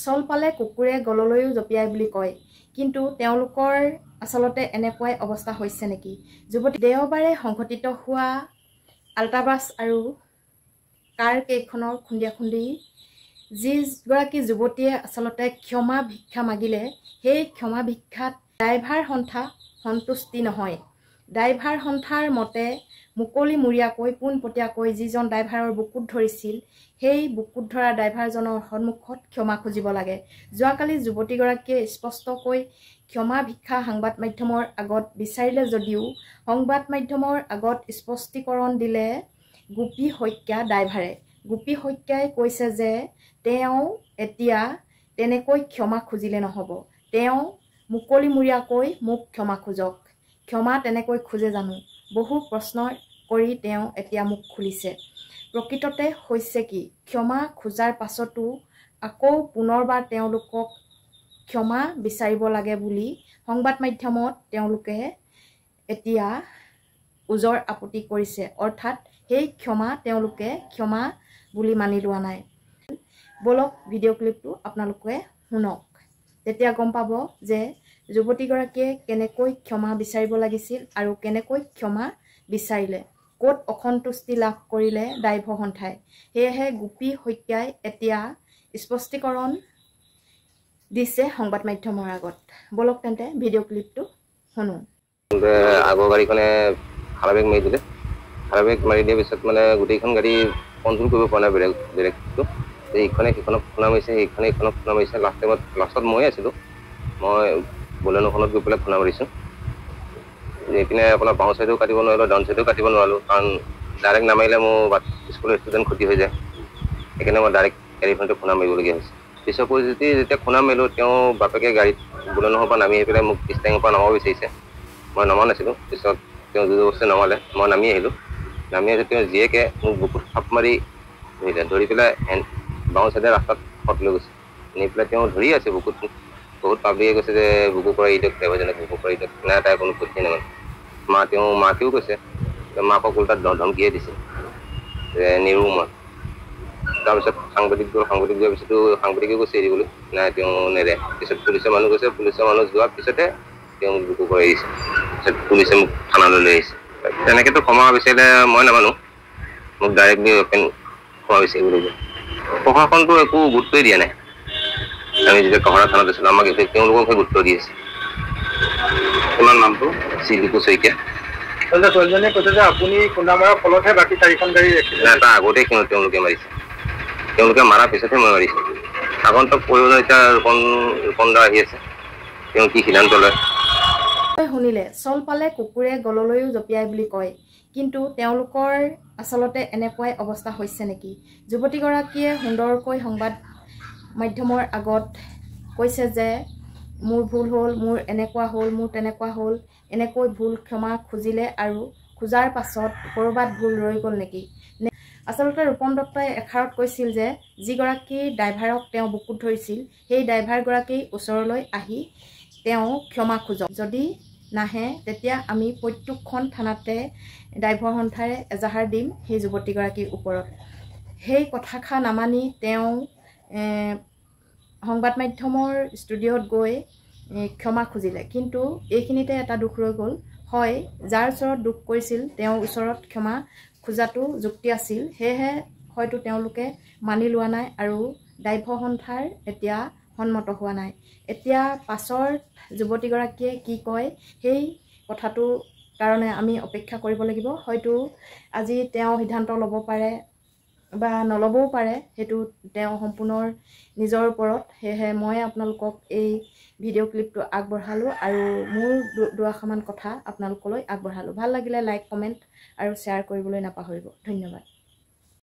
চল পালে কুকুৰে গললৈও জপিয়াই বুলি কয় কিন্তু তেওঁলোকৰ আসলতে এনেকুৱাই অৱস্থা হৈছে নেকি যুৱতী দেওবাৰে সংঘটিত হোৱা আল্ট্ৰাবাছ আৰু কাৰ কেইখনৰ খুন্দিয়া যিগৰাকী যুৱতীয়ে আসলতে ক্ষমা ভিক্ষা মাগিলে সেই ক্ষমা ভিক্ষাত ড্ৰাইভাৰ সন্থা সন্তুষ্টি নহয় ড্ৰাইভাৰ সন্থাৰ মতে মুকলিমূৰীয়াকৈ পোনপটীয়াকৈ যিজন ড্ৰাইভাৰৰ বুকুত ধৰিছিল সেই বুকুত ধৰা ড্ৰাইভাৰজনৰ সন্মুখত ক্ষমা খুজিব লাগে যোৱাকালি যুৱতীগৰাকীয়ে স্পষ্টকৈ ক্ষমা ভিক্ষা সংবাদ মাধ্যমৰ আগত বিচাৰিলে যদিও সংবাদ মাধ্যমৰ আগত স্পষ্টীকৰণ দিলে গোপী শইকীয়া ড্ৰাইভাৰে গোপী শইকীয়াই কৈছে যে তেওঁ এতিয়া তেনেকৈ ক্ষমা খুজিলে নহব তেওঁ মুকলিমূৰীয়াকৈ মোক ক্ষমা খুজক ক্ষমা তেনেকৈ খুজে জানো বহু প্ৰশ্ন কৰি তেওঁ এতিয়া মুখ খুলিছে প্ৰকৃততে হৈছে কি ক্ষমা খোজাৰ পাছতো আকৌ পুনৰবাৰ তেওঁলোকক ক্ষমা বিচাৰিব লাগে বুলি সংবাদ মাধ্যমত তেওঁলোকে এতিয়া উজৰ আপত্তি কৰিছে অৰ্থাৎ সেই ক্ষমা তেওঁলোকে ক্ষমা বুলি মানি লোৱা নাই বলক ভিডিঅ' ক্লিপটো আপোনালোকে শুনক তেতিয়া গম পাব যে যুৱতীগৰাকীয়ে কেনেকৈ ক্ষমা বিচাৰিব লাগিছিল আৰু কেনেকৈ ক্ষমা বিচাৰিলে ক'ত অসন্তুষ্টি লাভ কৰিলে ড্ৰাইভাৰ সন্থাই সেয়েহে গোপী শইকীয়াই এতিয়া স্পষ্টীকৰণ দিছে সংবাদ মাধ্যমৰ আগত বলক তেন্তে ভিডিঅ' ক্লিপটো শুনো আগৰ গাড়ীখনে হাৰাবেগ মাৰি দিলে হাৰাবেগ মাৰি দিয়াৰ পিছত মানে গোটেইখন গাড়ী কণ্ট্ৰল কৰিব পৰা নাই ব্ৰেকটো এইখনে সিখনক খুন্দা মাৰিছে এইখনে ইখনক খুন্দা মাৰিছে লাষ্টত মই আছিলোঁ মই বলেনোখনত গৈ পেলাই খুন্দা মাৰিছোঁ এইপিনে আপোনাৰ বাওঁ চাইডেও কাটিব নোৱাৰিলোঁ ডাউন চাইডেও কাটিব নোৱাৰিলোঁ কাৰণ ডাইৰেক্ট নামাৰিলে মোৰ স্কুলৰ ষ্টুডেণ্ট ক্ষতি হৈ যায় সেইকাৰণে মই ডাইৰেক্ট গাড়ীখনতে খুন্দা মাৰিবলগীয়া হৈছে পিছৰ পৰিস্থিতি যেতিয়া খুন্দা মাৰিলোঁ তেওঁ বাপেকে গাড়ীত বলেনোখনৰ পৰা নামি আহি পেলাই মোক ষ্টেঙৰ পৰা নমাব বিচাৰিছে মই নমা নাছিলোঁ পিছত তেওঁ জোৰজবৰদস্তি নমালে মই নামি আহিলোঁ নামি আহি তেওঁ জীয়েকে মোক বুকুত থাপ মাৰি ধৰিলে ধৰি পেলাই বাওঁ চাইডে ৰাস্তাত ফট লৈ গৈছে নি পেলাই তেওঁ ধৰি আছে বুকুত বহুত পাব্লিকে কৈছে যে বুকুৰ পৰা ই দিয়ক ড্ৰাইভাৰজনে বুকুৰ পৰা ই দিয়ক নাই তাই কোনো পঠিয়াই নামানে তেওঁ মাকেও কৈছে মাকক উল্টাত ধমকিয়ে দিছে যে নিৰু মই তাৰপিছত সাংবাদিক যোৱাৰ পিছতো সাংবাদিকেও কৈছে এৰিবলৈ নাই তেওঁ নেৰে পিছত পুলিচৰ মানুহ গৈছে পুলিচৰ মানুহ যোৱাৰ পিছতে তেওঁ মোক বুকুৰ পৰা এৰিছে পিছত পুলিচে মোক থানালৈ লৈ আহিছে তেনেকেতো ক্ষমা বিচাৰিলে মই নামানো মোক ডাইৰেক্টলি ক্ষমা বিচাৰিবলগীয়া প্ৰশাসনটো একো গুৰুত্বই দিয়া নাই আমি যেতিয়া কহৰা থানাত আছিলোঁ আমাক তেওঁলোকক গুৰুত্ব দি আছে আপোনাৰ নামটো শ্ৰীলিপু শইকীয়া ছোৱালীজনীয়ে কৈছে যে আপুনি খুন্দা মৰাৰ ফলতহে বাকী চাৰিখন গাড়ী ৰাখিলে তাৰ আগতে তেওঁলোকে মাৰিছে তেওঁলোকে মাৰাৰ পিছতহে মই মাৰিছোঁ আগন্তুক পৰিৱৰ্তন এতিয়া ৰূপন্দা আহি আছে তেওঁ কি সিদ্ধান্ত লয় শুনিলে চল পালে কুকুৰে গললৈও জপিয়াই বুলি কয় কিন্তু তেওঁলোকৰ আসলতে এনেকুৱাই অৱস্থা হৈছে নেকি যুৱতীগৰাকীয়ে সুন্দৰকৈ সংবাদ মাধ্যমৰ আগত কৈছে যে মোৰ ভুল হ'ল মোৰ এনেকুৱা হ'ল মোৰ তেনেকুৱা হ'ল এনেকৈ ভুল ক্ষমা খুজিলে আৰু খোজাৰ পাছত ক'ৰবাত ভুল ৰৈ গ'ল নেকি আচলতে ৰূপম দত্তই এষাৰত কৈছিল যে যিগৰাকী ড্ৰাইভাৰক তেওঁ বুকুত ধৰিছিল সেই ড্ৰাইভাৰগৰাকীৰ ওচৰলৈ আহি তেওঁ ক্ষমা খোজক যদি নাহে তেতিয়া আমি প্ৰত্যেকখন থানাতে ড্ৰাইভাৰ সন্থাৰে এজাহাৰ দিম সেই যুৱতীগৰাকীৰ ওপৰত সেই কথাষাৰ নামানি তেওঁ সংবাদ মাধ্যমৰ ষ্টুডিঅ'ত গৈ ক্ষমা খুজিলে কিন্তু এইখিনিতে এটা দুখ ৰৈ গ'ল হয় যাৰ ওচৰত দুখ কৰিছিল তেওঁৰ ওচৰত ক্ষমা খোজাটো যুক্তি আছিল সেয়েহে হয়তো তেওঁলোকে মানি লোৱা নাই আৰু ড্ৰাইভাৰ সন্থাৰ এতিয়া সন্মত হোৱা নাই এতিয়া পাছৰ যুৱতীগৰাকীয়ে কি কয় সেই কথাটো কাৰণে আমি অপেক্ষা কৰিব লাগিব হয়তো আজি তেওঁ সিদ্ধান্ত ল'ব পাৰে বা নল'বও পাৰে সেইটো তেওঁ সম্পূৰ্ণ নিজৰ ওপৰত সেয়েহে মই আপোনালোকক এই ভিডিঅ' ক্লিপটো আগবঢ়ালোঁ আৰু মোৰ দুআষাৰমান কথা আপোনালোকলৈ আগবঢ়ালোঁ ভাল লাগিলে লাইক কমেণ্ট আৰু শ্বেয়াৰ কৰিবলৈ নাপাহৰিব ধন্যবাদ